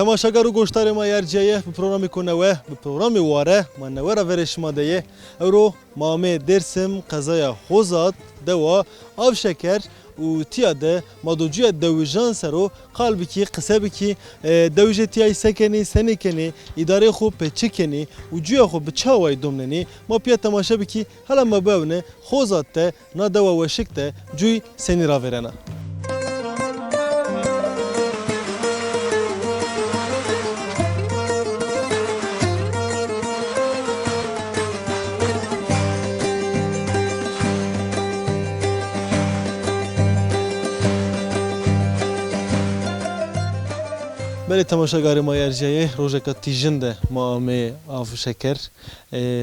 تماشاگر و گوشتار ما یارجیه به پروگرامی کنوه به پروگرامی واره ما نوارا ورش ما دیه اورو مامه درسم قضای خوزات دوا آب شکر و تیاده مادوجی دویجان سرو قلبی کی قصبی کی دویجه تیای سکنی سنی کنی اداره خوب به چکنی و جوی خوب به چاوای دومنی ما پیا تماشا بکی حالا ما بونه خوزات ته نا دوا و شکته جوی سنی را ورنا بله تماشاگر ما یارجیه روزه که تیجنده ما می آف شکر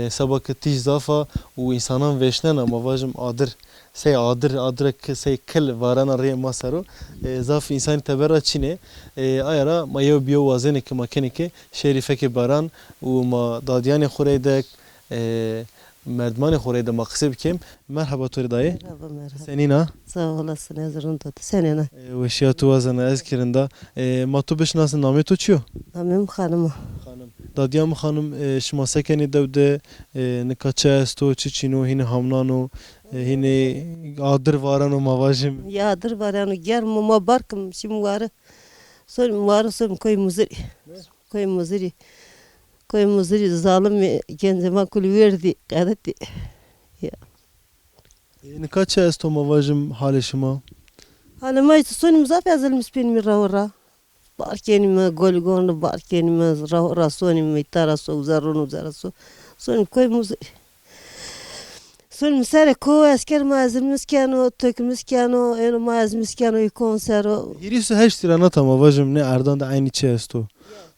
سبا که تیج زافا و انسانان وشنن ما واجم عادر سی عادر که سی کل وارن ری ما سرو زاف انسان تبرا چینه آیا ما یو بیو وازنه که ما کنی که شریفه که باران و ما دادیان خوریده مردمان خوریده ما قصب کیم مرحبا توری دایی سنینا sağ olasın hazırın tuttu senene وشیا تو وزن از کرنده ما تو بشناس نامی تو چیو؟ namim hanım خانم دادیام خانم شما سکنی دوده نکاچه است و چی چینو هین همنانو هین آدر وارانو مواجم yağdır var yani ger mama barkım şimdi var son koy muziri zalim kendime kul verdi kadeti نکاچه است و مواجم حال شما؟ hani ma işte son muzaf yazılmış benim ravra barkenime golgon barkenime ravra sonim taraso uzaraso son koy muziri son misale ko asker mazimiz kano tökümüz kano eno mazimiz kano konsero هیریسو هشت تیرانا تا مواجم نه اردان ده aynı چه است تو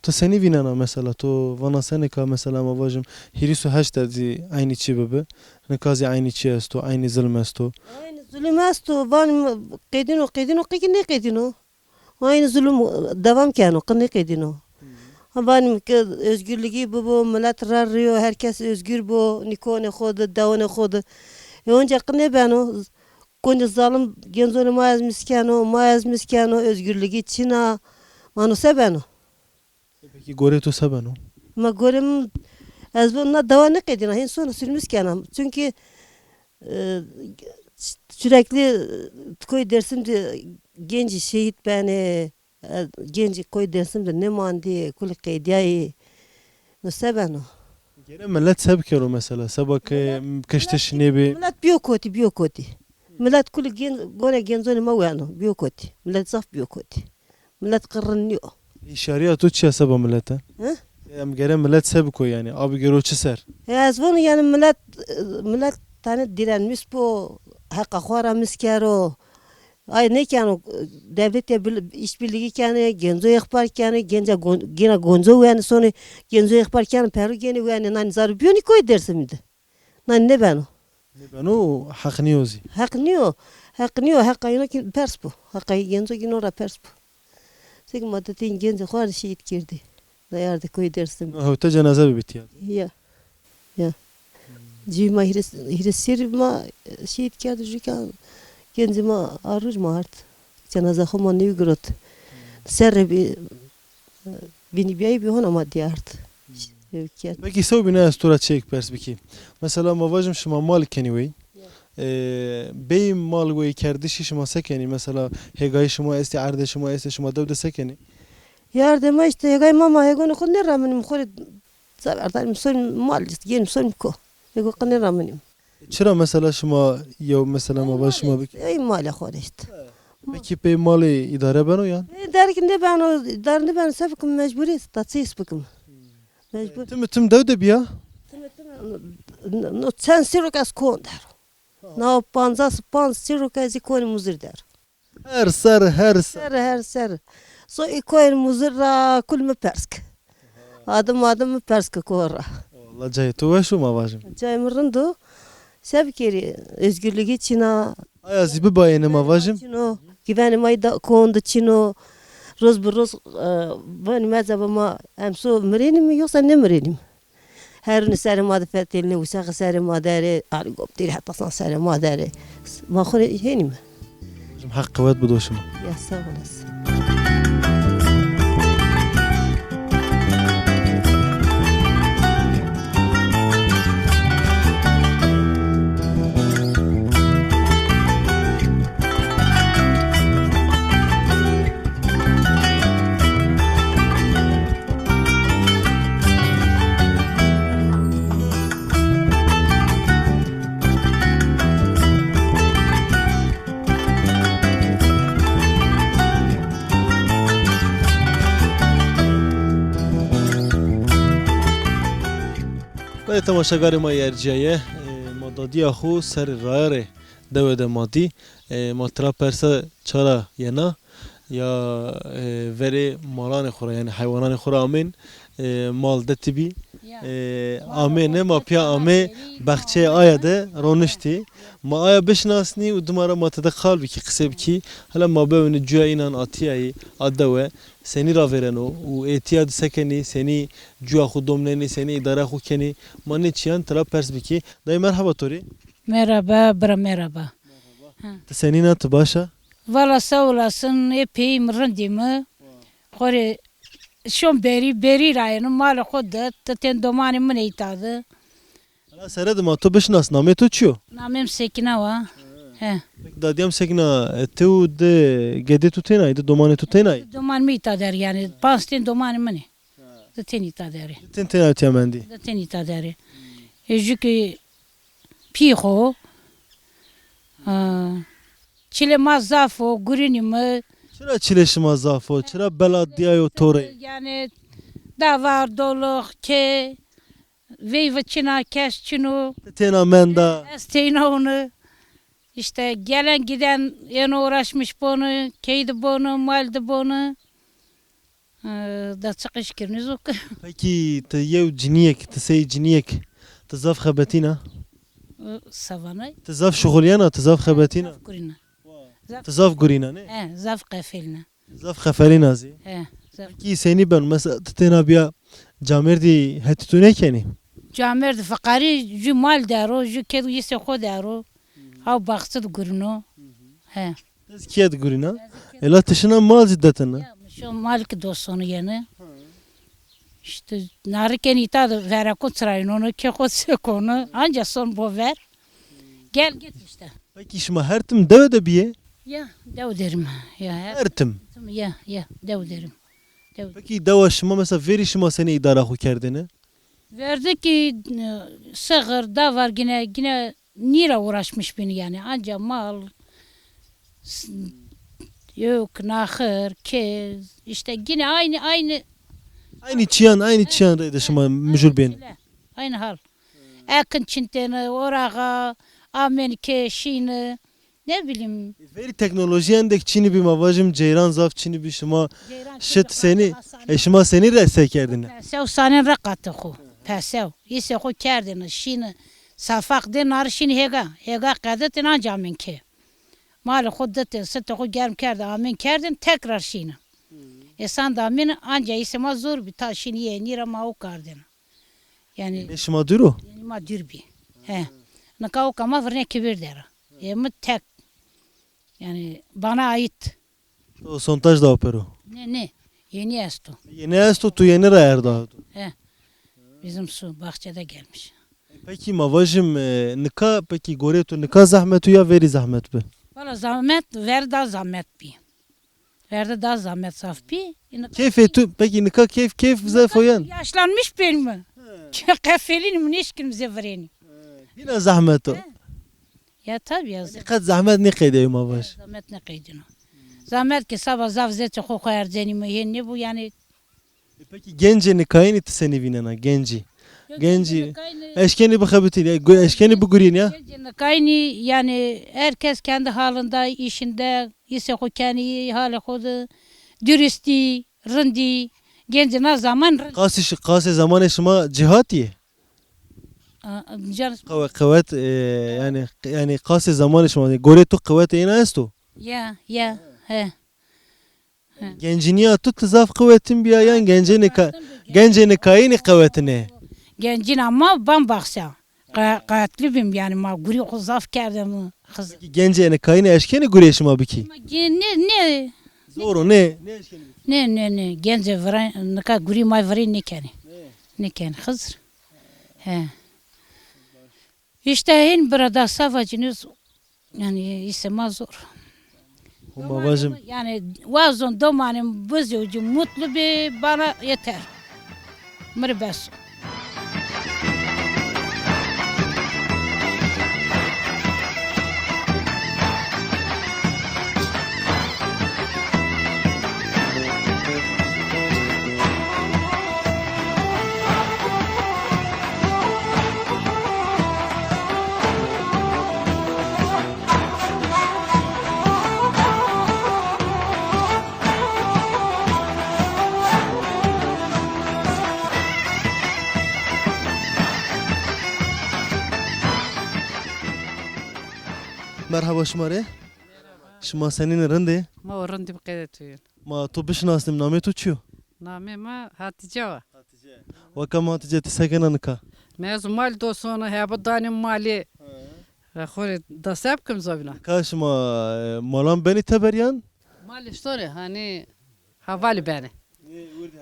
تو سنی وینانا مثلا تو وانا سنکا مثلا مواجم هیریسو هشت دادی aynı چی ببه نکازی aynı چی است تو aynı ظلم است تو aynı zulüm است تو van qidino qidino aynı zulüm devam kano qını qidino Havan özgürlüğü bu millet rarıyor herkes özgür bu nikone khodu davane khodu önce qını bano konca zalim genzonu maaz miskano özgürlüğü çina manu sebano peki gore to sabano ma gorem az bununla davane qidino hin sonu sürmüş kanam çünkü sürekli koy dersim de genç şehit beni genç koy dersim de ne mandi kul qidiyai no sebano gene millet seb kero mesela sabak kıştış ne bi millet biyokoti millet kul gone genzoni mawano biyokoti millet zaf biyokoti millet qırrınıyor işariya tu çi sabah millete em gene millet seb ko yani abi göroçi ser az bunu yani millet tane direnmiş bu hakka khora miskero ay ne kano devlet işbirliği kanı genzo ihbar kanı gene gonzo yani sonu genzo ihbar kanı peru gene yani nan zar biyoni koy dersimdi nan ne bano haqqniyozi haqqayına ki pers bu haqqay genzo ginora pers bu sek madatin genzo khar şehit girdi dayardı koy dersim hota cenaze bitti ya cima hiresirma şehit kirdi jikan Genzima arıj mart. Cenaze xoma nevi grot. Serbi bini biyay bir hona madiyart. Peki sev bina astura çek pers biki. Mesela mavajım şuma mal keniwi. Bey mal ve kerdişi şuma sekeni mesela hegay şuma esti arde şuma esti şuma devde sekeni. Yardıma işte hegay mama hegonu kunne ramenim khore zaberdan son mal gen son ko. Hego kunne ramenim. Çıra mesela şuma ya mesela mavaş şuma biki. Ey mala khore işte. Peki bey mali idare bano yan? Derkinde ben o darını ben sabıkım mecburi tatsis bıkım. Mecbur. Tüm devde biya. No sen sirukas kon der. No panzas sirukas ikon muzir der. Her ser. So ikon muzir ra kul me persk. Adım persk kora. Allah cay tu ve şu mavajım. Cay mırındu. Sebkeri özgürlüğü çina. Aya zibi bayene mavajım. Güvenim ayda kondu çino. Roz ben mezabama hem so mrenim mi yoksa ne mrenim? Her ne seri madefetelini usağı seri madere aligoptir hatta san seri madere. Ma khore henim. Hakkı vet budoşum. Ya sağ olasın. Böyle tamaşagarı ma yerciye madadiya xu ser rayare devede madi matra persa çara yena ya veri malan xura yani hayvanan xura amin mal de tibi ame ne ma pya ame bahçe aya de ronişti ma aya beşnasni u dumara matada kal biki kısa biki hala ma bevni cuya inan atiyayı adave seni ravereno u etiyad sekeni seni cuya xu domleni seni idara xu keni mani çiyan tra pers biki dayı merhaba tori Merhaba, bra merhaba. seni na başa Valla sağ olasın, epey mırındımı. Kore, şun beri rayının malı kodu, taten domanı mı neytadı. hala seradım ato beşnas name to çiyo Namim Sekina va. He. dadiyam sekna teu de gede tutena ide domane tutena Doman mı itader yani, pastin domanı mı ne? Taten itader. tentena temendi Taten itader. Çünkü piho, çile mazafo, gurinimi. çıra çileşma zafo çıra beladiyayo tore Yani davar doluk ke veyvçina kesçinu tena menda esteyna onu işte gelen giden yana uğraşmış bunu keydi bunu maldı bunu da çıkış kiriniz yok. peki te yev ciniyek te sey ciniyek te zaf xabetina Savana te zaf şuğulyana te zaf xabetina kurina te zaf gurina ne zaf kafelina zaf xafelina zi zaf ki seni ben mesela tena biya camerdi hetitune keni camer de fakari ju mal daro ju kedu yise xo daro ha baksız gurino he tezkiyet gurina ela tışına mal ziddetena şu malik dostunu yani. İşte nariken itadı vera kutsrayın onu ke kutse konu anca son bu ver. Gel git işte. peki şma her tim deve de biye Ya dev derim. Ya her tim ya dev derim. peki deva şma mesela veri şma seni idara xu kerdine Verdi ki sığır da var yine nira uğraşmış beni yani anca mal yok nahır kez işte yine aynı aynı çiyan reyde şma müjür ben aynı hal. Akın çinteni orağa Amerika şini ne bileyim. veri teknolojiyendek çini bir mavajım ceyran zaf çini bir şma şit seni şma seni rese kerdine Pesev sanin rakatı ku. Pesev. İse ku kerdini şini safak de nar şini hega kadetin anca amin ki. Mali kuddetin sıtı ku germ kerdi amin kerdin tekrar şini. Sen de amin anca isema zor bir ta şini ye nira ma kardin. Yani ne şma duru ma dürbi. He. Naka kama vrne kibir dera. Yemi tek. Yani bana ait. o sontaj da opero Ne? Yeni esto. yeni esto tu yeni rayar da Bizim su bahçede gelmiş. peki mavajım nika peki gore tu nika zahmetu ya veri zahmet be Valla zahmet ver da zahmet bi. Verdi da zahmet saf bi. keyf etu peki nika keyf zafoyan Yaşlanmış benim mi? Kefelinim ne işkimize vereni. yine zahmet o Ya tabii ya. nika zahmet ne kaydı mavaj Zahmet ne kaydını. Zahmet ki sabah zaf zeti koyar zenimi. Ne bu yani. peki gence nikayını seni vinena genci genci eşkeni bakabıtı eşkeni bu gurin ya Kaynı yani herkes kendi halinde işinde ise o kendi hali kodu dürüstti, rındi, gencine zaman kası zaman eşma cihati kuvvet yani kası zaman eşma gore tu kuvvet ina esto ya he. gencini atut zaf kuvvetin bir yan gence nikayını kuvvetine Gencin ama bambaksa. Kayatlıyım yani ma guri kuzaf kerdim kız. gence nikayını eşkeni gureşma biki Ne zoru ne eşkeni ne gence veren ne ka guri may veren ne keni kızır. He. İşte en burada savacınız yani istemez zor. mavajım Yani vazon domanım buzucu mutlu bir bana yeter. Mırbes. Merhaba şmare. Şma senin rende. ما ورندی بقیدتوین Ma tu bişnastim name tu çiyo. نامه ما Hatice var. Vakam Hatice ti sekenanıka. Mezun mal dostunu heba danim mali. Khori da sebkim zabina. Kaş ma malan beni teberyan. Mali story hani havali beni.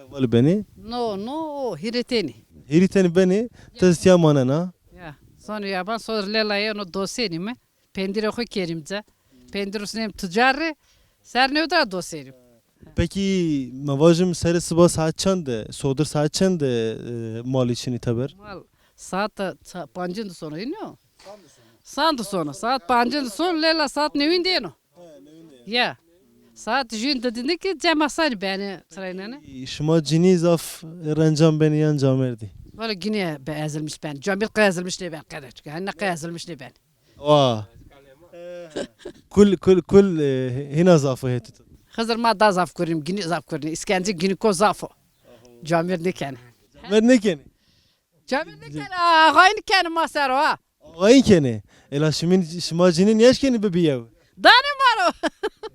Vali beni. No hireteni. Hiriteni beni teztiya manana. Ya sonra yaban sonra lelaya no doseni mi? Pendire khu kerimce. Pendirusnem tücari. Ser ne öder doseni. Peki mavajım seri sabah saat çande, sodur saat çande mal için teber. Mal saat pancın sonra iniyor. Sandı sonra saat pancın sonra lela saat nevin diye no. Ya saat jün dedi ki cemasani beni sırayla. Şma cini zaf rencam beni yan camerdi. Valla yine ezilmiş ben. Camil kayazılmış ne ben kadar. Hani kayazılmış ne ben. Vah. Kul hina zafı heti. Hazır ma da zaf kurim, yine zaf kurim. İskence yine ko zafo. Camil ne kene. Ver ne keni? Camil ne kene? Aynı kene masar o. Ayın keni. Ela şma cinin yaş keni bebiyev. Dane maro.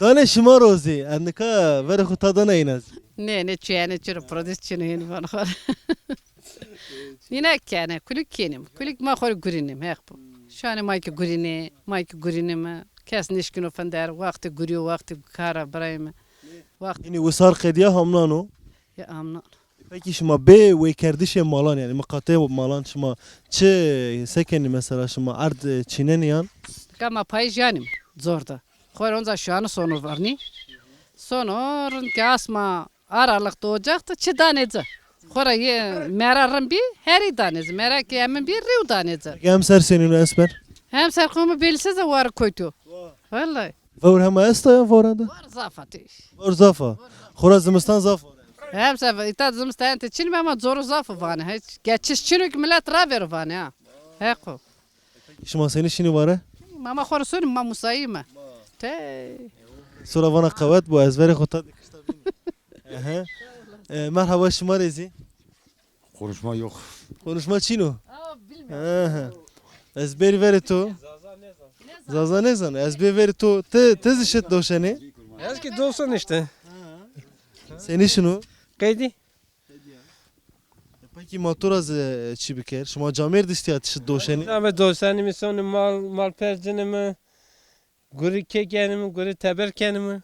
Dane şma rozi. Andika ver khutadana inaz. Ne çiğne çürü prodüs çini yine bana. Yine kene. Kulük kenim. Kulük ma khor gurinim. Hek bu. Şani mayki gurini. Mayki gurinim. Kes nişkin ofender. Vakti guriyo vakti kara brayım. Vakti. Yani wisar qediya hamlano. Ya amna. Peki şma be ve kerdişe malan yani makate malan şma çe sekeni mesela şma ard çineniyan. Kama pay janim. Zorda. Khor onza şu an sonu var ni. Sonor ki asma aralıkta olacaktı. Çi danece. Khora ye merarım bir her danece. Merak yemin bir riu danece. Gemser senin esmer. Hem serkumu bilsiz de var koydu. Vallahi. Vur hema esta ya vorada. Var zafati. Vur zafa. Khora zimistan zafa. Hem sefer ita zımstan te çin ama zoru zafı vane. Hiç geçiş çinük millet raver vane ha. Heko. Şma seni şini vare. Mama khor sunu ma musayima. Te. Sonra bana kavat bu ezbere khutad. Merhaba şma rezi. Konuşma yok. Konuşma çino. Ezberi veri to. Zaza ne zan? Ezberi veri to. Tez işet doşeni. Eski dostun işte. Seni şunu. Kaydı. Peki motor az çi biker. Şma camer disti atışıt doşeni. Ama dostani mi sonu mal percini mi? Guri kekeni mi? Guri teberkeni mi?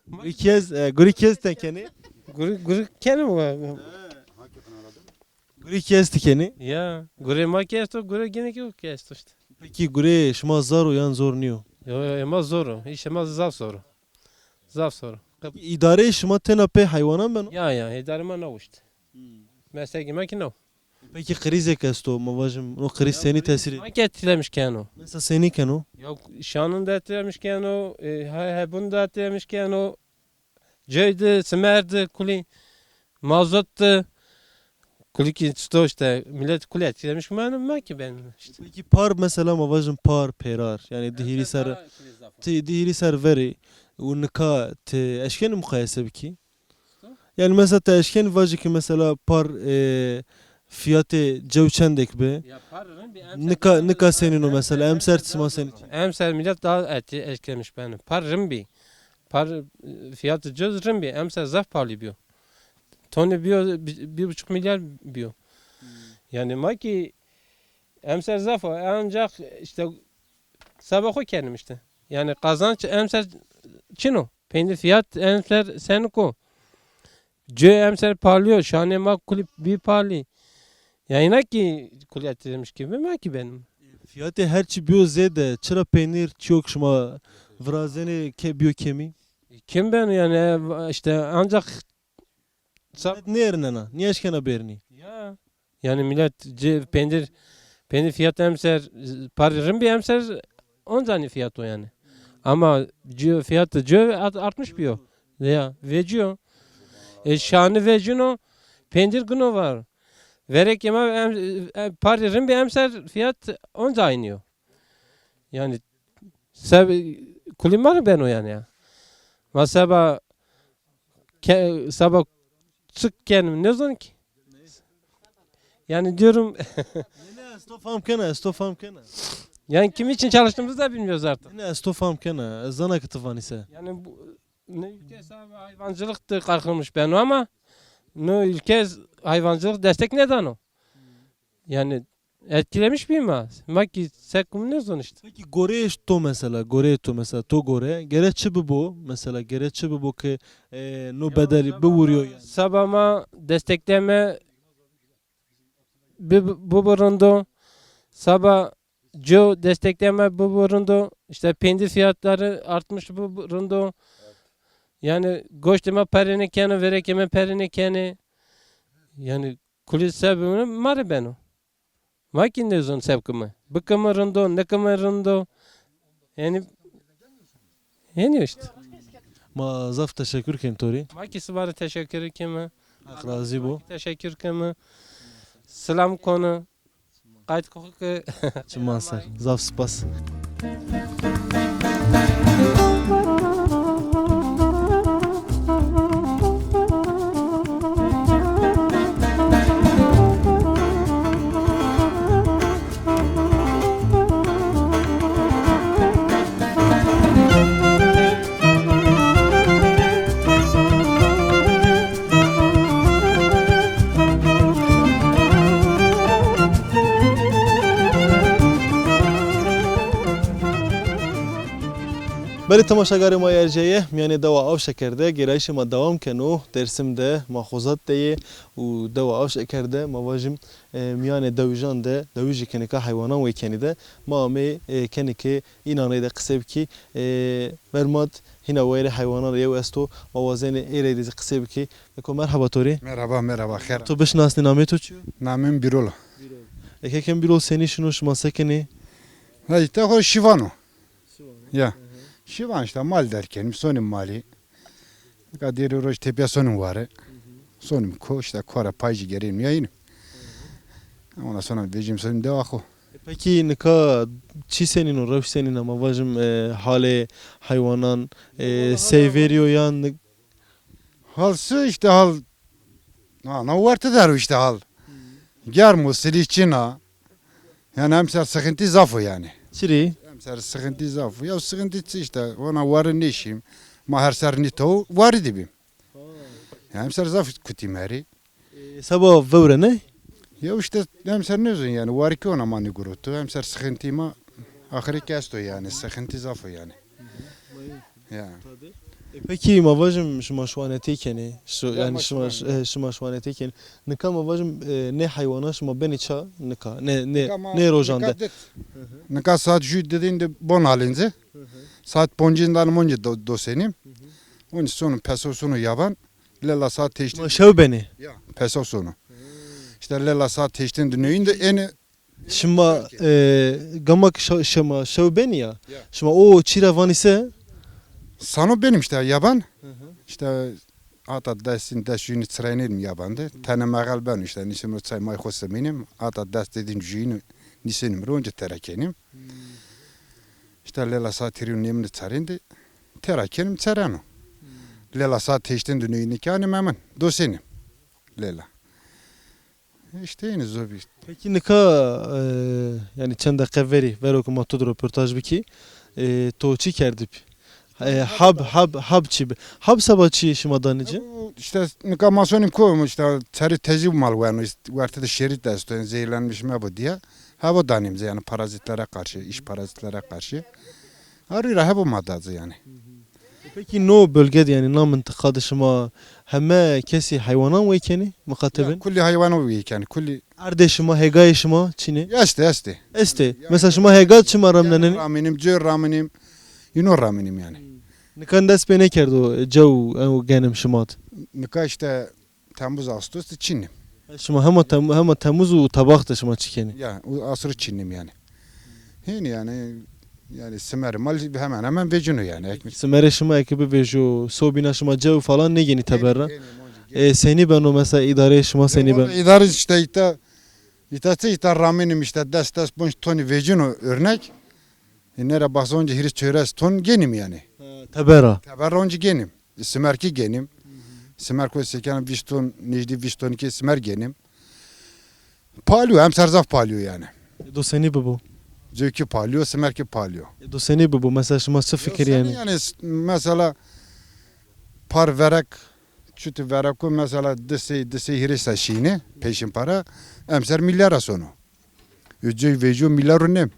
Guri kez tekeni. Guri keni mi? Guri kez tikeni. Ya guri ma kesto guri gene ki kesto işte. Peki guri şma zar uyan zor niyo. Yo ama zor. İş ama zaf zor. Zaf zor. İdare şma tenape hayvanan ben. Ya idarıma ne işte. Mesela yemek ne? Peki krize kesto mavajım. O kriz seni tesir ediyor. Ma getirilemiş keno. Mesela seni keno. Ya şanın da etkilemiş keno. Bunu da etkilemiş keno. Ceydi, semerdi, kuli. Mazottu. Kuli ki işte millet kuli etkilemiş mi ki ben işte. Peki par mesela mavajım par perar. Yani dihiri ser veri. Unika te eşken mukayese biki. Yani mesela te eşken vajı ki mesela par fiyatı cevçendek be. Nika senin o mesela emser tisma senin. Emser millet daha etkilemiş beni. Par rimbi. Par fiyatı cöz rimbi. Emser zaf pahalı biyo. Tonu biyo 1,5 milyar biyo. Yani maki emser zaf ancak işte sabah o kendim işte. Yani kazanç emser çino. Peynir fiyat emser sen ko. Cö emser parlıyor. Şahane mak kulüp bir parli. Yani ki kulüp ettirmiş gibi mi ki benim? Fiyatı her çi biyo zede. Çıra peynir çok şuma vrazeni ke biyo kemi. Kim ben yani işte ancak Ne erinena? Niye eşkena berni? ya yani millet peynir fiyatı emser parırım bir emser onca fiyat o yani. Ama fiyatı artmış biyo. Ya veciyor. Şanı vecino peynir günü var. Verek yema parırım bir emser fiyat onca aynıyor. Yani kulim var ben o yani ya. Mesela sabah çık kendim ne zaman ki? Yani diyorum Estofam kena. Yani kim için çalıştığımızı da bilmiyoruz artık. Ne estofam kene zana kıtıvan ise. Yani bu ne ülke sahibi hayvancılıktı kalkılmış ben ama ne ülke hayvancılık destek neden o? Yani etkilemiş mi mi? Maki sekum ne sonuçta? Peki gore to mesela gore to mesela to gore gere çıbı bu mesela gere çıbı bu ki no bedeli bu vuruyor yani. Sabama destekleme bu burundu. Sabah Joe destekleme bu burundu. İşte peynir fiyatları artmış bu burundu. Yani goştuma perini kendi verekeme perini kendi. Yani kulis sebebini mari beno. Makinde zon sevkimi. Bıkımı rundo, nekımı rundo. Yani işte. Ma zaf teşekkür kim tori. Makisi var teşekkür ederim. Razı bu. Teşekkür ederim. Selam konu. Kayıt koku. Çiman ser. Zaf spas. بله تماشاگر ما ارجعیه میان دوا آف شکرده گرایش ما دوام کنو درسم ده ماخوذات ده و دوا آف شکرده ما واجم میان دویجان ده دویجی کنی که حیوانان وی کنی ده ما می کنی که این آنه ده قصب کی برماد هنا ویر حیوانان ریو استو موازن ایره دیز قصب کی یکو مرحبا توری Merhaba خیر. تو بشناسنی نامی تو چیو؟ Namim Birol. یکی کم بیرو سنی شنو شما سکنی؟ Ha işte o Şivano. Ya. Şivan işte mal derken sonum mali. Kadir Roj tepe sonum var. Sonum ko işte kora paycı gereğim yayın. Ondan sonra vecim sonum devakı. Peki nika çi senin o raf senin ama vajım hale hayvanan severiyor yan Halsı işte hal. Ne vardı der işte hal. Ger musilişçina. Yani hemser sıkıntı zafı yani. çiri Hemser sıkıntı zafı. Ya sıkıntı işte ona varın işim. Ma her ser nito var dibim. Ya hemser zaf kutim heri. sabah vevre ne? Ya işte hemser ne uzun yani var ki ona mani gurutu. Hemser sıkıntı ma ahiri kesto yani sıkıntı zafı yani. Ya. Peki ma vajım şuma şuaneti keni yani şuma şuaneti keni nika ma vajım ne hayvana şuma beni ça nika ne rojanda Nika saat jü dediğinde bon halince. Saat boncundan monca dosenim. Onun sonu peso sonu yaban. Lela saat teştin. ma şev beni Ya peso sonu. İşte lela saat teştin düneyinde eni şuma gamak şuma şev beni ya şuma o çira van ise sanu benim işte yaban. İşte hatta dersin dersini trainerim yabandı. Tane megal ben işte nisim çay may khosa benim. Hatta ders dediğim jüyünü nisenim ronca terakenim. İşte lela saat teriun nemni çarindi. Terakenim çarano. Lela saat teştin düneyini kâni memen. Dosenim. Lela. İşte yine zor bir. peki nika yani çend dakika veri verok ma to röportaj biki to çi kerdip hab çi hab sabah çi şuma danıcı İşte nikamasyonim koymuş işte çarı tezi mal var. Vartı da şerit desto zehirlenmiş mi bu diye. Ha bu danimze yani parazitlere karşı, iş parazitlere karşı. Arıyor ha bu madazı yani. peki no bölgede yani na mıntıkada şuma hemme kesi hayvanan ve keni mukatebin Kulli hayvan o yani kulli. arde şuma hegay şuma çini Este. este mesela şuma hegay şuma ramlanen Raminim, cör raminim, yino raminim yani. nikan des bene kerdo jav genim şumat Nika işte Temmuz Ağustos Çinlim. şuma hema Temmuz u tabak da şuma çikeni Ya o asırı Çinlim yani. Yani semer mal hemen vecino yani ekmek. smere şuma ekibi ve jo sobina şuma jav falan ne yeni taberra seni ben o mesela idare şuma seni ben İdare işte İta raminim işte destas bunç toni vecino örnek. Nere basonca hiris çöres ton genim yani. tabera Tabarronca genim. Simerki genim. Simerko sekan vişton necdi vişton ki simer genim. Palıyor hem serzaf palıyor yani. do seni bu Zökü palıyor, simerki palıyor. Du seni bu mesela şuma çı fikir yani. Yani mesela par verek çütü vereku mesela disi hirisa şiini peşin para emser milyara sonu. Ücü vecu milyarı nem.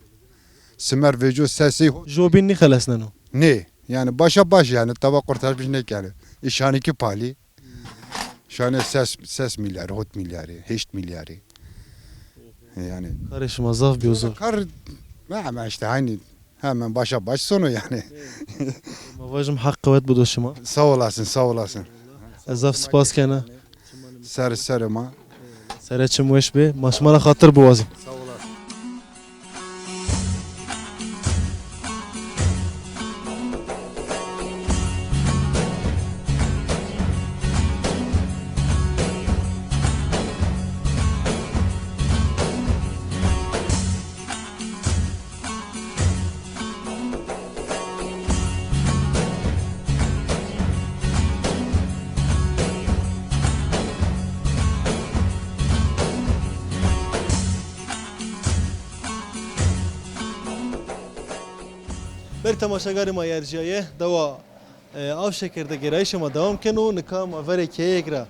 Simer vecu sesi Jobin ni xalasnano. ne? Yani başa baş yani tabak kurtarmış ne yani. İşaniki pali. Şane ses milyarı, hot milyarı, heşt milyarı. Yani Karışma zaf bir zor. kar ama işte aynı hemen başa baş sonu yani. Mavajım hak kıvet bu doşuma. Sağ olasın, sağ olasın. Zaf spas kana. Sarıma. Sereçim weş be. Maşmala hatır boğazım. بر تماشاگری ما یرجیه دوا آف شکرده گرایش ما دوام کنو نکام وری که یکرا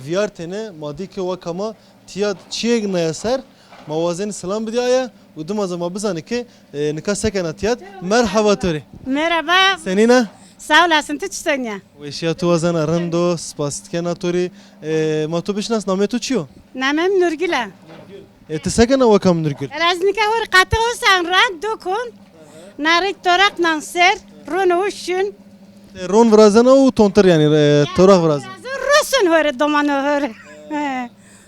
ویارتنه مادی که وکما تیاد چیگ نیاسر موازن سلام بدیایه و دو ما بزنه که نکا سکنه تیاد مرحبا توری Merhaba, سنینا sağ olasın. Tüçsen ya. و اشیا تو وزن رندو سپاست کنه توری ما تو بشناس نامه تو چیو Namem Nurgül'e. تسکنه وکم نرگل Raznika hor katı olsan rand dokun. Narik torak nanser. Runu uşun. رون ورازنه و تونتر یعنی توراق ورازن Rusun hor domanı hor.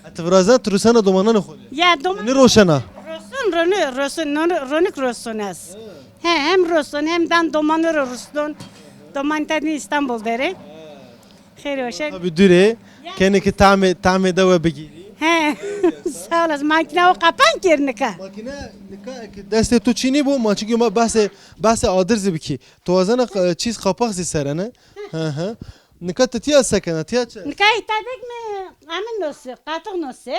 ات ورازن تروسانه دومانه نخوری Ya doman. نی روشنه Rusun, Ronik Rusun es. Hem Rusun hem dan domanı Rus'un. Doman tadını İstanbul deri. Kheri hoşa. abi düre kendi ki tamir dava bigiri He. Sağ olasın. Makine o kapan kirnika. makine deste tu çini bu ma çünkü ma bahse adır zibki tozana çiz kapak serene hı nika tetiya sakana tiya Nikah itadık mı? Amin nosu. Katık nosu.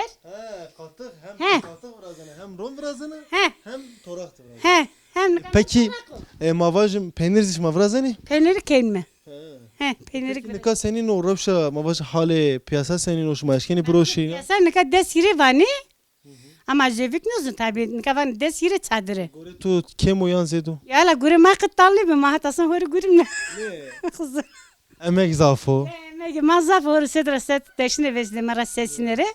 katık He. hem katık vrazana hem rom vrazana He. hem torak He. Hem nikah. peki mavajım peynir ziş mavrazani Peyniri kelime. He, peyniri. nika senin o ravşa mavaj hale piyasa senin o şmaşkeni broşi Ya sen ne kadar desiri vani? Ama jevik nozun tabi. Ne kadar desiri çadırı. gore tu kem uyan zedu Ya la gure ma kıtallı bir mahatasın hori gurim ne? Kızım. emek zafo Megi mazaf hori sedra set deşine vezde mara sesinere.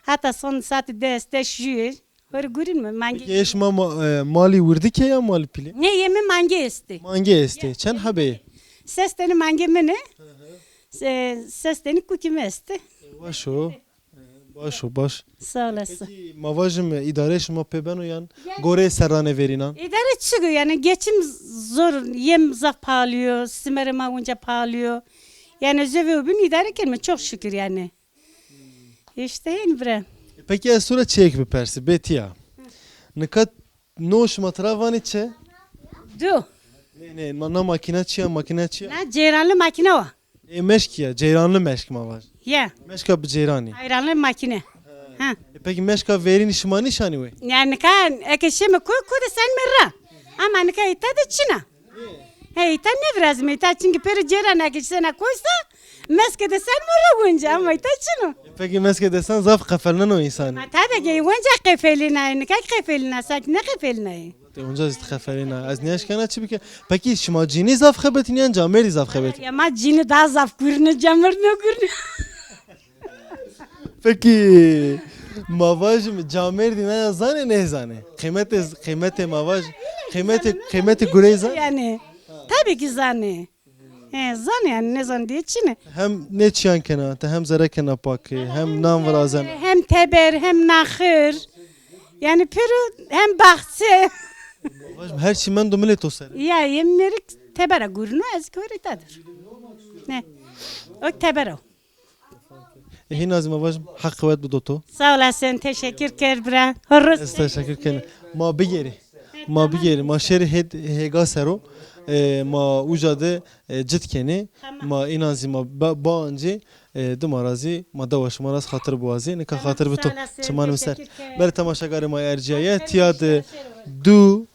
Hatta son saati deste şüyür. Hori gurim mi? Mangi. yeş mali vurdu ki ya mali pili Ne yemi mangi esti. mangi este çen habe Ses teni mangi mi ne? Ses teni kukime esti. baş Sağ olasın. mavajım idare şuma pebeno yan gore serane verinan İdare çıkıyor yani geçim zor. Yem zaf pahalıyor, simere mağunca pahalıyor. Yani zövü idare kelime çok şükür yani. İşte yani bre. peki esura çek bir persi betiya nikat noş matravani çe Du. ne mana makine çiya Na ceyranlı makine o. meşkiya ceyranlı meşk mavaj Ya. meşka bir ceyrani Ayranlı makine. Ha. peki meşka verin işmani şani ve Yani kan ekşeme koy da sen merra. Ama ne kay tadı çina. Hey ta ne biraz mı ta çünkü peri ceyran ekşene koysa meske de sen merra gunca ama ta çina. peki meske desen zaf kafelnen o insani Ma tabii ki gunca kefelina ne kay kefelina sak ne kefelina. onca ist kafelina az niyaş kana çibike peki şima cini zaf khabetin yan cameri zaf khabet Ya ma cini daha zaf gürünü camır ne gürünü. peki mavaj mı camer dina yazane ne zane kıymeti mavaj kıymeti gureyza Yani tabii ki zani. Zani yani ne zan diye çini. hem ne çiyan kena hem zara kena pakı hem nam vrazan Hem teber hem nahır. Yani pürü hem bahçe. her çimen domile tosar Ya yemmerik tebera gurnu ez köritadır. Ne? O tebera. hin az mavaj hak vet bu doto Sağ olasın teşekkür kerbra. Horus. teşekkür kena ma bigeri ma şeri hega sero ma ujade citkeni ma inanzi ma baanci dumarazi ma davaş maraz hatır boğazı ne ka hatır bito çaman miser ber tamaşagarı ma erciye tiyad du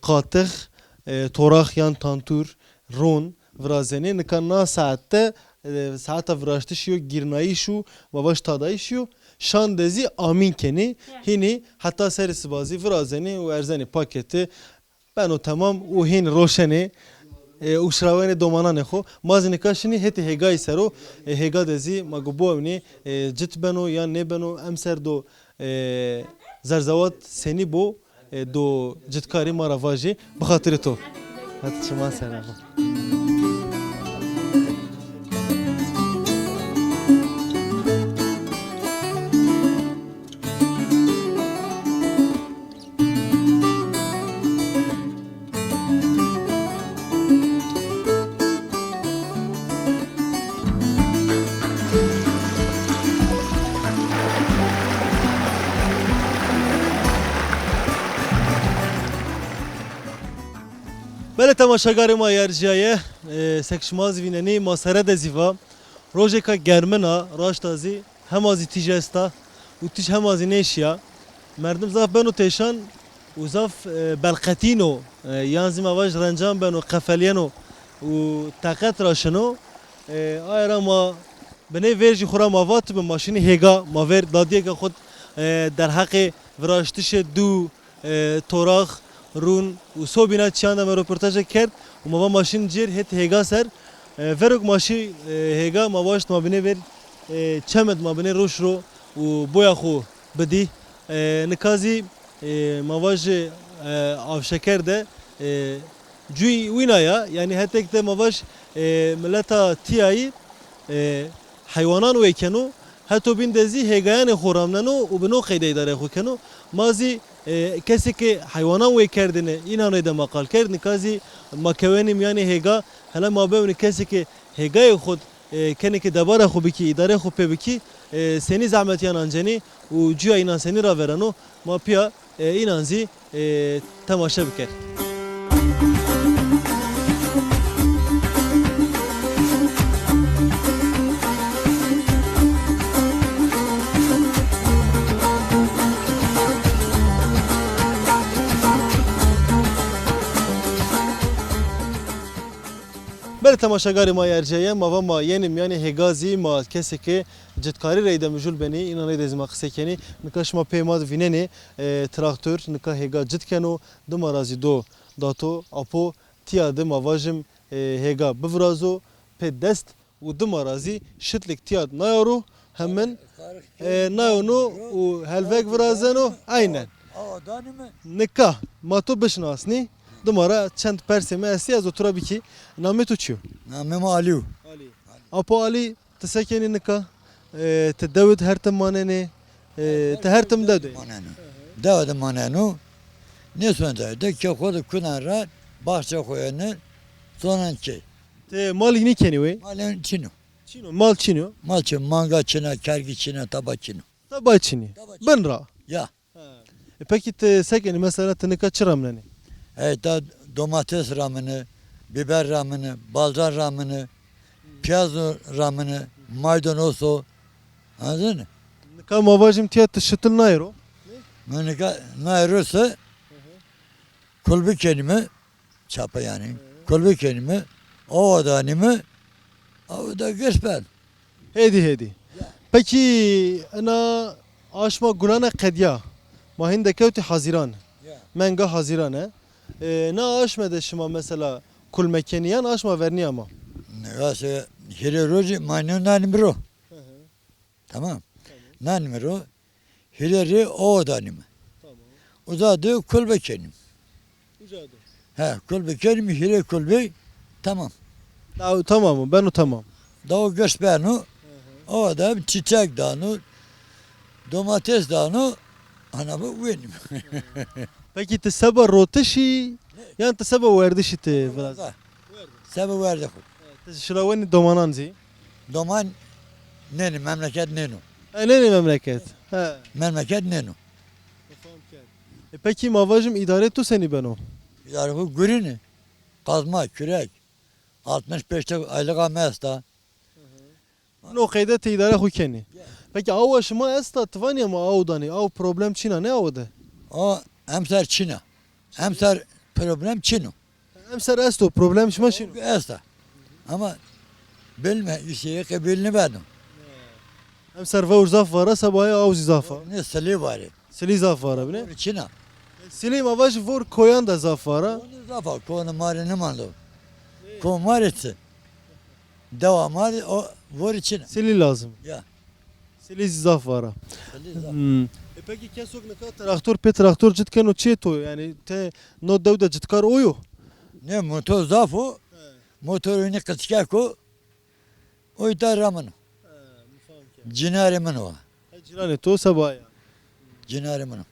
قاتخ توراخ yan tantur ron vrazeni nika na saatte saata vrashtişiyo girnayişu mavaş tadayişiyo şan dezi amin keni hini hatta serisi bazı vrazeni o erzeni paketi ben o tamam o hin roşeni uşravene domanane xo mazini kaşini heti hegay sero hega dezi magubo evni cit beno ya ne beno emser do zerzavat seni bo do citkari maravaji bixatir to hadi çima selam Bele temaşagarê ma yerciyaye sekşmaz vinenî masere de zîva rojeka germena raşta zî hema zî tîjesta û tîj hema zî nêşiya merdim zaf beno têşan û zaf belqetîno yan zî mava ji rencan beno qefeliyeno û teqet raşino ayra ma binê vêr jî xura mava tu bi maşînê hêga ma vêr dadiyeka xwe derheqê viraştişê dû torax run û sobîna çiyan de me röportaja kerd û mava maşîn cêr hêt hêga ser verok maşî hêga ma baş ma binê ver çemet ma binê roş ro û boya xwe bidî nikazî ma ji avşeker de cûî wîna ya yani hetek de ma baş milleta tiyayî heywanan wêkeno heto bin de zî hêgayanê xwe ramneno û bi no qeydê idarê xwe keno ma zî kesekê heywanan wê kerdine înanê de maqal kerd nikazî makewenî yani hêga hele ma bevnî kesekê hêgayê xwe kenekê debara xwe bikî îdarê xwe pê bikî senî zehmetiyan ancenî û cuya înan senî ra vereno ma piya înan zî temaşe biker. Bel temaşagarê ma yerciye mava ma yenim yani hegazî ma kesekê citkarî rey de mijûl benî înanê de zî ma qîsekenî nika şima pêma vinenê traktör nika hêga citkeno di marazî do dato apo tiya di mava jim hêga bivrazo pê dest û di marazî şitlik tiya nayaro hemen nayano û helvek virazeno aynen nika ma tu bişnasnî dumara çend perseme esi az otura biki name tu çiyo Namım Aliu. apo ali tsekeni nika te david her temanene te her tem dade Manenu. Davada manenu. Ne sonra da ki kodu kunara bahçe koyanı sonra ki. te mal ini keni we Malen çinu. çino mal çino Malçı manga çina, kergi çina, tabak çinu. tabay çini benra Ya. peki te sekeni mesela te nika çıramleni Da domates ramını, biber ramını, balcan ramını, piyaz ramını, maydanozu. Anladın mı? nika mavajim tiya te şıtıl nayro Ne ayırırsa kulbu kelime çapa yani. Kulbu kelime o adanımı o da göçmen. hedi peki ana aşma gulana qedya ma hinde kevti haziran menga hazirane ne aşmede şima mesela kul mekeniyan aşma verni ama Nasıl hileroji manyon nanimro. Tamam. Nanimro. Hileri o adanımı. Uzadı kulbu kelim. Kulbu kelim hile kulbu tamam. Tamam ben o tamam. Da o göçmen o adam çiçek dağını domates dağını ana bu benim. Peki te seba roteşi yani te seba verdişi te biraz. Sebep verdi. Te şiravani domananzi. Doman neni memleket nenu. Ne memleket? He. Memleket nenu. Peki mavajım idare tu seni ben o. Yani bu gürünü kazma kürek 65'te aylık amesta. No kayda te idare hukeni. Peki av aşıma esta tvanya mı av dani av problem çina ne av de? O emser Çin'e. Emsar problem Çin'o. Emser esto problem şma şinu. Esta. Ama bilme işe kabilini verdim. Emser ve urzaf vara sabaya avuz zafa. Ne sali var. Sili zaf vara bine. Çin'a. Sili mavaş vur koyan da zaf vara. Onu zafa konu mari ne manlo. Konu maritsi. Devam mari o var Çin'a. Sili lazım. Ya. Sili zaf vara. Sali zafa. Peki kesok ne kadar traktör pe traktör citken o çeto yani te no devde citkar oyo. Ne motor zafo. Motorunu kıskako. O ita ramano. Cinare mano. Cirane to sabaya. Cinare mano.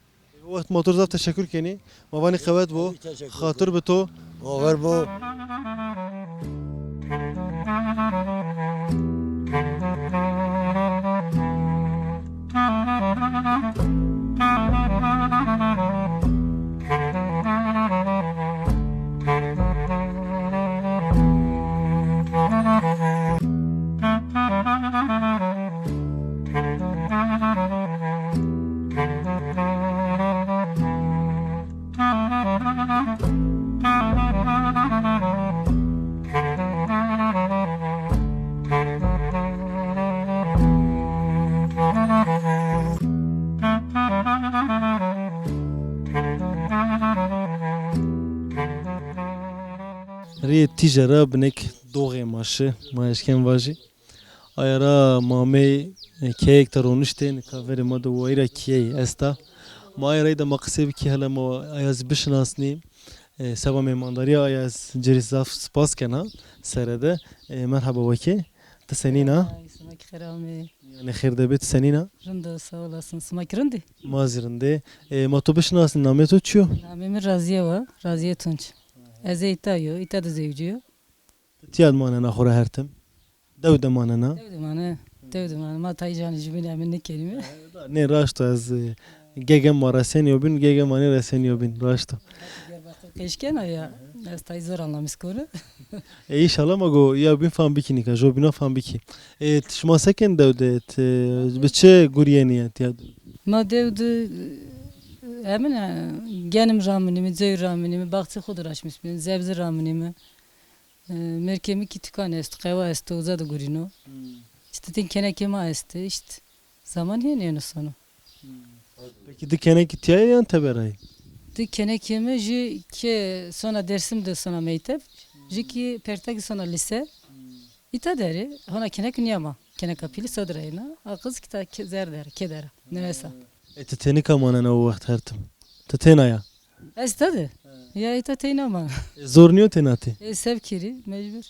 وقت موتور زاف تشکر کنی موانی قوت بو خاطر به تو Oğur bu. ری تیجرا بنک دوغه ماشه ماشکن واجی ayara mame kek tarونشته نکاور ما دو وایرا کی استا ما ayara da maqseb ki hala ma ayaz bişnasni سبا مهمانداری ayaz جریزاف سپاس کنا سرده مرحبا وکی تسنینا Smak خرامي yani خیر دبیت سنینا رنده sağ olasın. Smak rende. mazirinde ma to bişnasni name to çiyo Namim Raziye var. Raziye Tunç. Eze itayo. İta da zevciyo. tiyad manana xora hertem devde manana Devdim ana. Ma tay canı jibin emin ne kelime. ne raşto az gegem mara sen yobin gegem mani sen yobin raşto Keşken ya. Ez tay zor anlamış konu. inşallah mago ya bin fan bikini ka jobina fan biki şma seken devde biçe guriyeniye tiyad Ma devdi emin genim raminimi, zeyr raminimi, baktı kuduraşmış benim, zebzi raminimi. Merkemi ki tükan est, keva est, uzadı gurino. İşte tin kenekema est, işte zaman yeni sonu. peki dikene ki tiyaya yan teberay Di kenekeme ji ki sonra dersim de sonra mektep, ji ki pertaki sonra lise. İta deri, ona kenek niyama, kenek apili sodrayna, akız kita zer der, kedera, nevesa. tetenika manana o vakt hertem tetena ya Ez tadı. Ya ita teynama. zor niyo tenati Sevkiri, mecbur.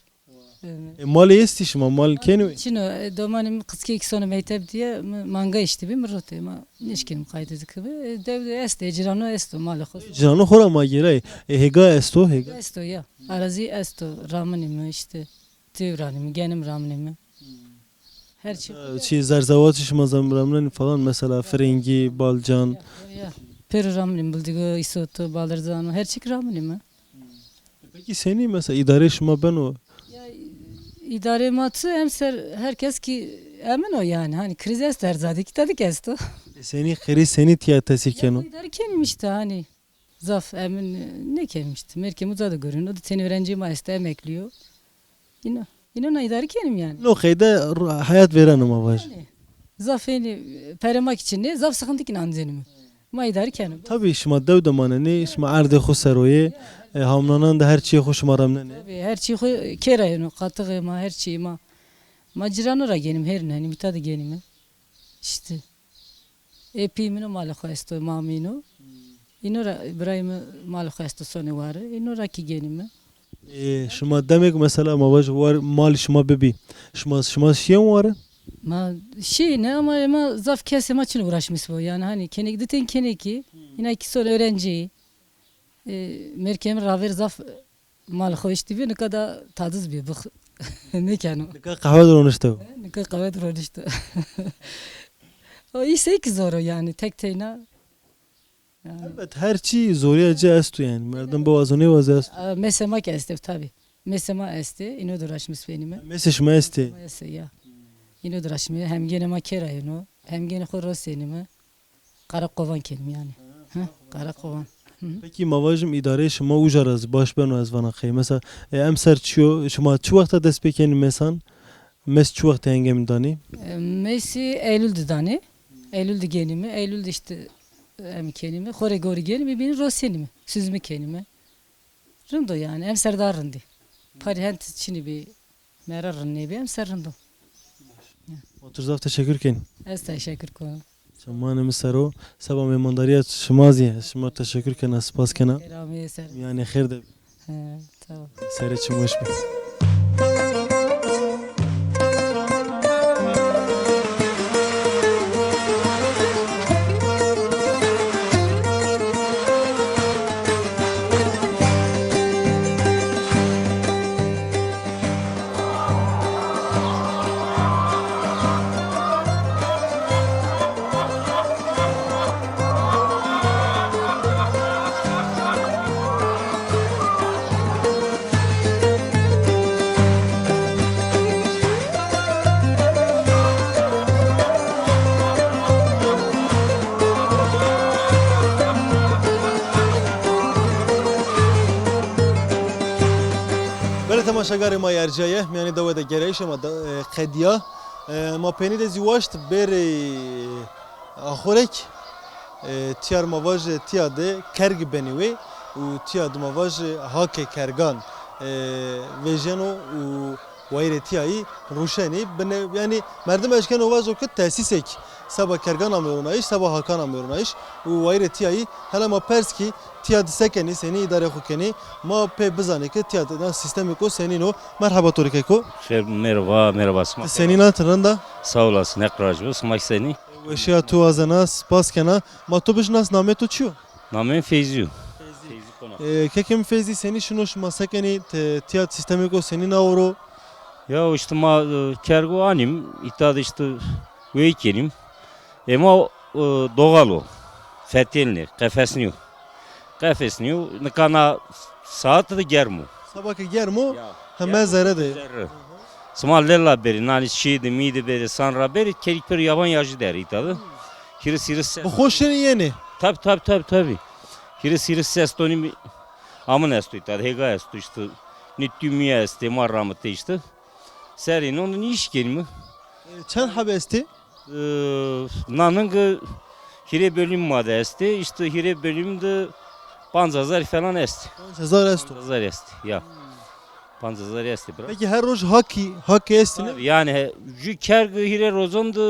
mal esti şma mal kenu Çino, domanim kıskı iki sonu mektep diye manga içti bir mırrote ma nişkinim kaydedik gibi. Devde este, cirano esto malı khos. cano xora ma geray hega esto hega Esto ya. Arazi esto, ramenimi işte. Tevranimi, genim ramenimi. Her şey. şey zerzavat şma zamramlan falan mesela frengi balcan Ya. Peru ramenim bulduğu isoto, baldırzano, her şey ramenimi. peki seni mesela idare şma ben o İdare matı emser herkes ki emin o yani hani kriz ester zaten tadı kesto. seni xeri seni tiya tesirkeno İdare kenim işte hani zaf emin ne kemişti merkem uzadı görün o da seni öğrenci maiste emekliyor. Yine idare kenim yani. no xeyde hayat verenim avaj Zaf yani peremak için ne zaf sıkıntı ki anzenimi. Ma idare kenim. tabii şma devde manani şma arde xuseroye hamlanan da her şey hoş maramne Tabii her şey kera yani katığı ma her şey ma. Macirano ra genim her ne bir tadı genim. İşte. Epimino malı esto mamino. İnora İbrahim malı esto sonu var. İnora ki genim. şma demek mesela mavaj var mal şma bebi şma şey var Ma şey ne ama zaf kesem için uğraşmış bu yani hani kenek diten keneki yine iki sol öğrenci merkem raver zaf mal hoştu bir ne kadar tadız bir bak ne kanu kahve dronuştu ne kadar kavet rodişti o ise ki zor yani tek teyna evet her şey zoriyacı estu yani merdan boğazını vazas mesema kesti tabi mesema esti ino uğraşmış benime mesaj mı esti mesela ya ino uğraşmış hem gene makera ino hem gene xoros senime Karakovan kelim yani. Karakovan. Peki mavajım idare şıma ujaraz baş ben az vana khay. Mesela em ser çiyo şıma çu vakta dest pekeni mesan mes çu vakta engem dani. Messi Eylül'dü dani. Eylül'dü genimi. Eylül'dü işte em kenimi. Kore gori genimi beni Rosenimi. Süzme kenimi. Rındo yani em serdar rındi. Pari hent çini bir merar rınne bir em ser rındo. Oturzaf teşekkür ken. Ez teşekkür koyum. Şamanı misaro sabah memandariya şımaziye. Şıma teşekkür ken spas kena. Kerami ser. Yani khair de Tamam. sere çimoş be. Böyle temaşagarı ma yercaye yani davada gereş ama qediya ma peni de ziwaşt beri ahorek tiyar mavaj tiyade kerg beniwe u tiyad mavaj hake kergan vejeno u vayre tiyayı ruşeni yani merdim eşken ovaz okut tesisek sabah kergan amyorunayış sabah hakan amyorunayış u vayre tiyayı hala ma perski tiyad sekeni seni idare hukeni ma pe bizane ki tiyad sistemi ko senin o merhaba torike ko Merhaba Smak. senin atırında Sağ olasın Ekracı. Smak seni. veşya tu azana spas kena ma tu biş nas namet tu çiyo Namın Feyziu. kekim fezi seni şunoş ma sekeni tiyad sistemi ko senin avro Ya işte ma kergo anim itadı işte veykenim. Ama doğal o. Fetelni, kafesni. Kafesni kana saat de germu. sabah ki germo hemen zere de Smallerla beri nani şeydi miydi beri sanra beri kelik bir yaban yacı der itadı. Hiris ses. bu hoşeni yeni Tabi. Hiris ses toni amın estu itadı. Hega estu işte. Nityumya este marramıte işte. Serin onun iş gelimi. çen habesti Nanın hire bölüm madde esti. İşte hire bölümde panzazar falan esti. cezar esto Panzazar esti. Ya. Panzazar esti bro. peki her roj haki estini Yani ju kergı hire rozon da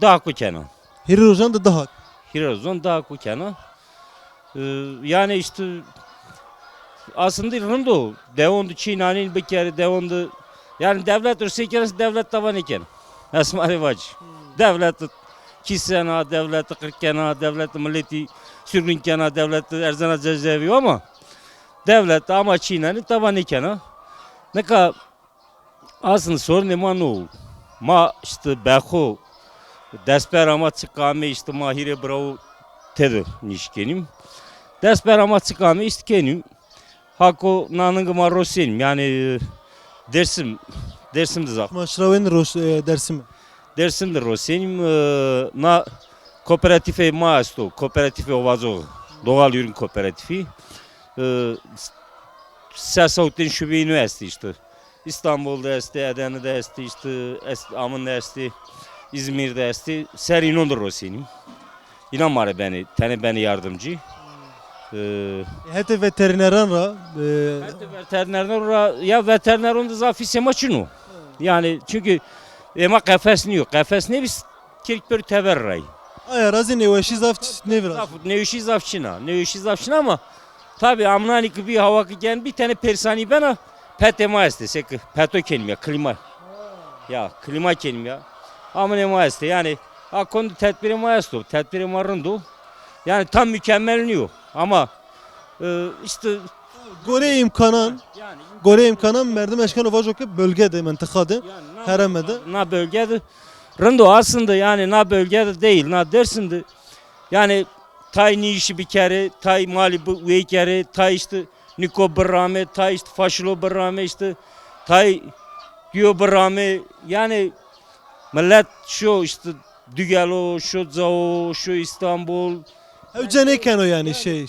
daha kukena. hiri rojan da daha Hire rozon daha kukena. Yani işte aslında rındo devondu Çin'anin bir kere devondu yani devlet ursekeresi devlet tavan eken. Esmari vacı. Devlet 2 sene devlet 40 kena devlet milleti sürgün kena devlet erzana cezaevi ama devlet ama Çin'anin tavan eken. Ne kadar aslında sorun ne manu ma işte beko desper ama çıkame işte mahire bravo tedir nişkenim. Desper ama çıkame işte kenim. Hako nanıngı marrosenim yani dersim de zak. maşraven roj dersimi Dersim de rosenim na kooperatife maasto kooperatife ovazo doğal ürün kooperatifi. Sesautin şube üniversite işte. İstanbul'da esti, Edirne'de esti işte Amın'da esti, İzmir'de esti. Serinondur rosenim. İnan beni yardımcı. hete veterineran ra Veteriner onda zafisi maçını. Yani çünkü ema kafesini yok. Kafesini biz kirk bir teverray. ay arazi neveşi zaft nevra Nevşi zafçına ama tabi amnani ki bir hava ki bir tane persani bana petema istesek peto kelime klima. Ya klima kelime ya. Amne maeste yani akon tedbiri maesto tedbiri marındu. Yani tam mükemmelniyor ama işte gore imkanan merdim eşkan ovaj ki bölgede mentıkada heremede na bölgede rındo aslında yani na bölgede değil na dersinde yani tay ni işi bir kere tay mali bu bir kere tay işte niko brame tay işte faşlo brame işte tay diyor brame yani millet şu işte Dügelo, şu Zao, şu İstanbul Hevce keno yani şey.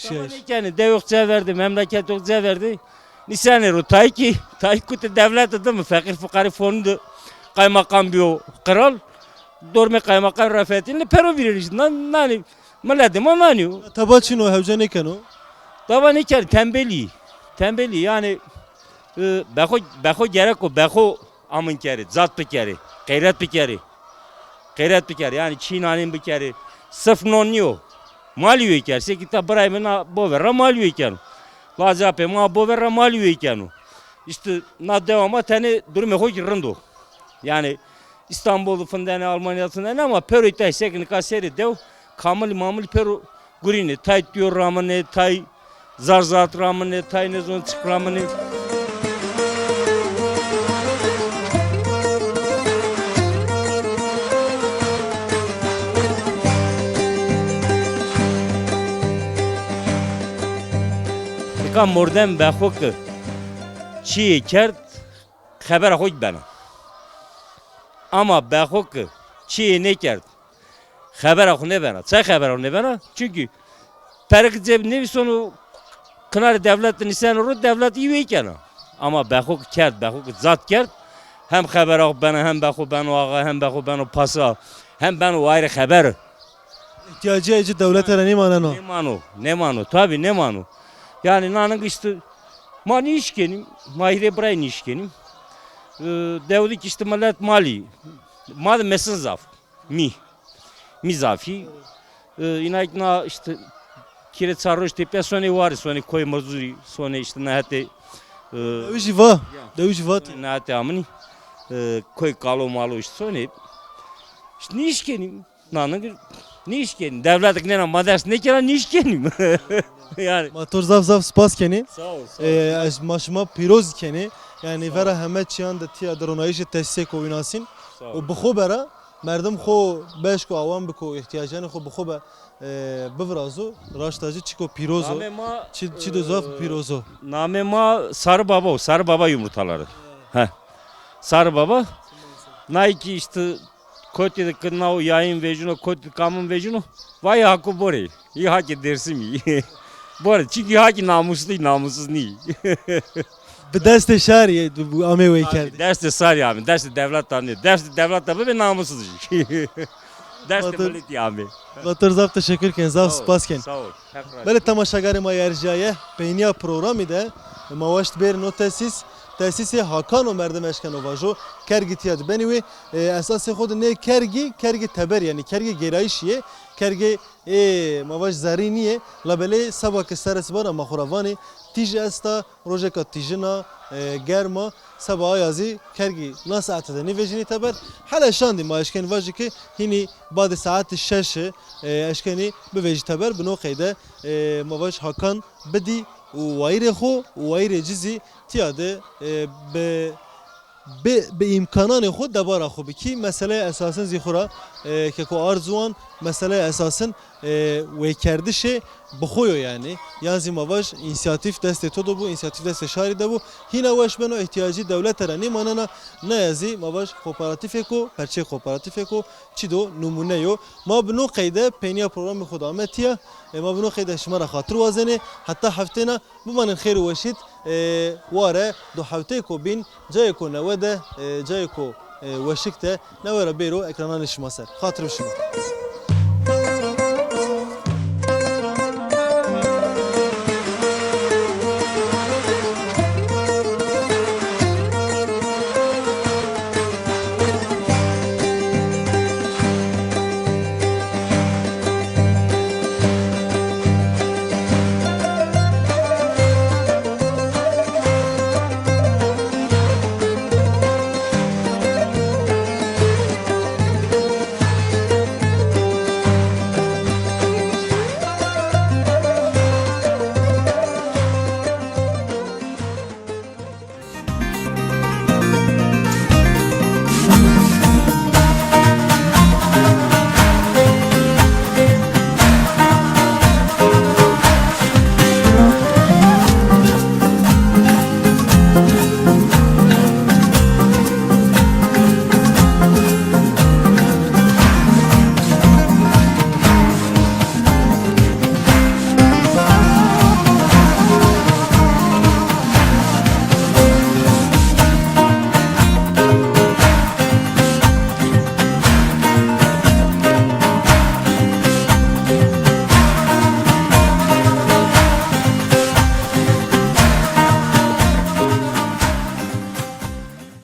Yani devok verdi, memleket yok verdi. Nisane ro Tayki kutu devlet adı mı? Fakir fukari fondu. Kaymakam bir kral. Dorme kaymakam rafetinle pero verir işte. Nani milletim anlanıyor. Tabaçino hevce keno. Dava ne kere tembeli yani beko gerek o beko amın kere zat bir kere gayret bir kere yani Çin hanin bir kere sırf nonyo mali veker se kita bray mena bovera mali veker lazape ma bovera mali veker işte na devama tane durumu hoş rındo yani İstanbul'u fındane Almanya'sından ama pero itay sekini kaseri dev kamil pero gurini tay diyor ramane tay zarzat ramane tay ne zon çık ramane Ka mordem bexo ki çiğ kert haber hoş bana. Ama bexo ki çiğ ne kert haber hoş ne bana. Çay haber hoş ne bana? Çünkü perik ceb nevi sonu kınar devletin isen olur devlet iyi veyken. Ama bexo ki kert bexo ki zat kert hem haber hoş bana hem bexo ben o ağa hem bexo ben o pasa hem ben o ayrı haber. İhtiyacı devlet ereni manano. Ne mano tabi ne mano. Yani nanın işte mani işkenim, mahire brain işkenim. Devlet işte millet mali. Mal mesin zaf. Mi zafi. İnakna işte kire sarhoş tepe sonra var sonra koy mazuri sonra işte nahate. Devici va. Nahate amni. Koy kalo malo işte sonra. İşte ne işkenim nanın ne işkenim. Devlet ne maders ne kere ne işkenim. Yani Motor zav spas keni. sağ ol. Ez maşıma piroz keni. Yani vera hemet çiyan da tiya dronayış tesise ko vinasin. Sağ ol. O bixo bera merdم خو beş ko awan biko ihtiyacını xo bixo be bivrazo raştacı çiko pirozo. Namema Çi do zav pirozo. Namema sarı baba yumurtaları. Heh. Sarı baba. Nike işte Koti de kınao yayın vecino koti kamın vecino. Vay hakkı bore. İyi hak edersin mi? Bore çünkü hak namussuz ni. Bi deste şari bu ame weyker. Derste sar yani. Derste devlet tanıyor. Derste devlet tabi ve namussuz. Derste Batır- polit yani. Motor zav teşekkür ken zav spas ken. Sağ ol. Tekrar. Bele tamaşagarı ma yercaye peyniya programı da mavaşt ber no tesisi Hakan o merdem eşken o vajo kergi tiyad beni ve esası xod ne kergi teber yani kergi gerayişiye kergi mavaş zariniye labele sabak seres bana mahuravani tij esta rojeka tijina germa sabah yazı kergi na saatte ne vejini teber hala şandi ma eşken vajı ki hini bade saat şeş eşkeni be veji teber bino kayda mavaş Hakan bedi وایره خو وایره جزی تیاده به امکانان خود دبارا خو بکی مسئله اساسا زیخورا که کو arzuan mesele esasın ve kerdişe bxoyo yani yazı mavaş inisiyatif deste todo bu inisiyatif deste şari de bu hina vaş beno ihtiyacı devlet erani manana ne yazı mavaş kooperatif eko perçe kooperatif eko çido numune yo ma bno qayda peniya programı xudametiya ma bno qayda şmara xatir wazene hatta haftena bu manın xeyr weşit ware do hafte ko bin jayko nevede jayko وشكته نورا بيرو اكرانان الشماسر خاطر الشمال